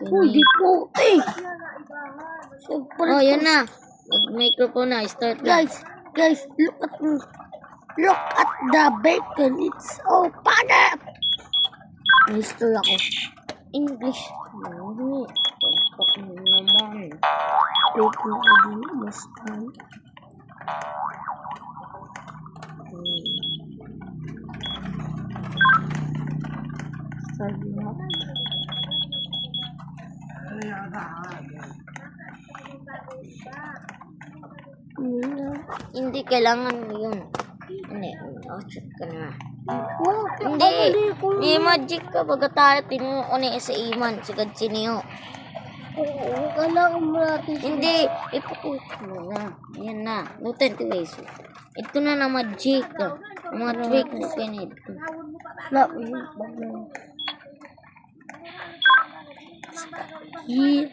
Hindi po, Oh, yun na. Mag-microphone na. Start na. Guys, look at the bacon. It's so padat. May story ako. English. Hindi. Pagpak mo naman. Bacon ko din, mastan. Sabi nga. Hindi kailangan mo yun. Hindi. Check ka na. Wow, Hindi. May magic ka. Baga tayo tinuo ni sa iman. Sagad siniyo. Oo, kailangan mo natin. Hindi. Ipukut mo na. Ayan na. No 20 ways. Ito na na magic. Mga tricks yan ito. Na, yun.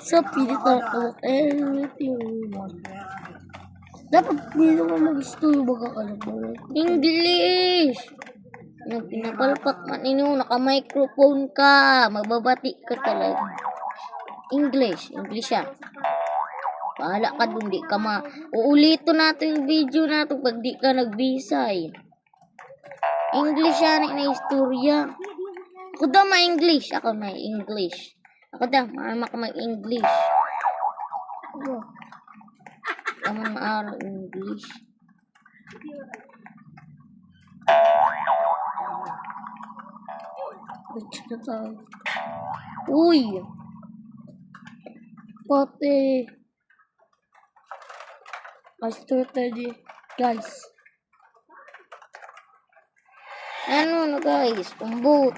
Sa pilitan ko, anything you want. Dapat dito mo mag-story baga ka na po. English! Nung pinapalpak man ninyo, naka-microphone ka. Magbabati ka talaga. English. English siya. Bahala ka dun, di ka Uulito natin yung video natin pag di ka nagbisay. English yan, na istorya. Ako daw ma-English. Ako ma-English. Ako daw, ma-English. Ako ma-English. Uy! Pati. Master tadi. Guys. Ano na guys? Pambot.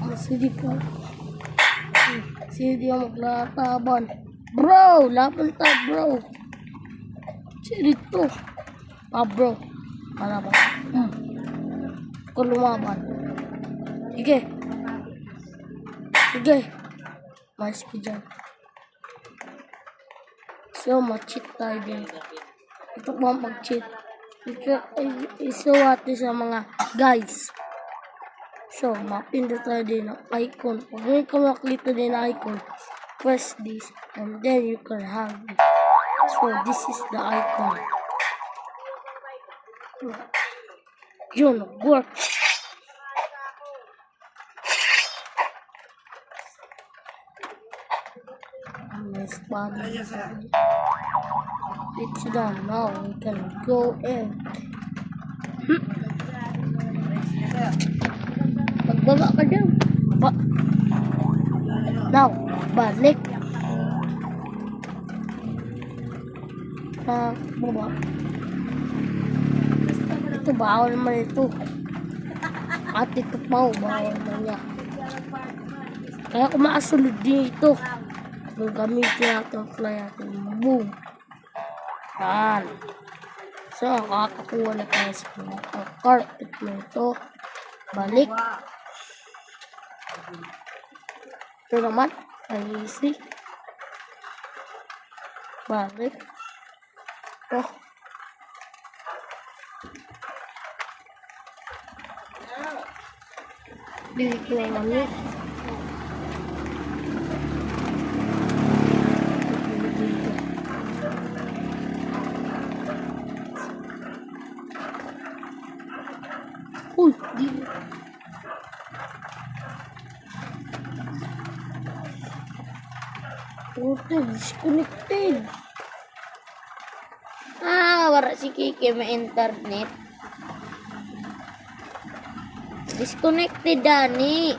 Masih po. Sidi ang maglataban. Bro! Laban ta bro. Sidi to. Bro. Para ba? Kung lumaban. Sige. Sige. Mas ko dyan. So, mag-cheat tayo din. Ito po ang mag-cheat. Isuwati sa mga guys. So, mapindot tayo din ng icon. Pag may kumakita din ng icon, press this and then you can have it. So, this is the icon. Yun, work. Nice body. It's done. Now we can go in. Magbaba ka dyan. Now, balik. Baba. Ito, bawal naman ito. At ito pa, bawal naman niya. Kaya kung maasulod dito, kung gamitin natin ang fly natin. Boom. Yan. So, kakakuha na tayo sa carpet na ito. Balik. Ito naman. Ay, easy. Balik. Ito. Bili ko na namin. Uy, di. Total, disconnected. Wala si Kiki may internet. Disconnected, Dani.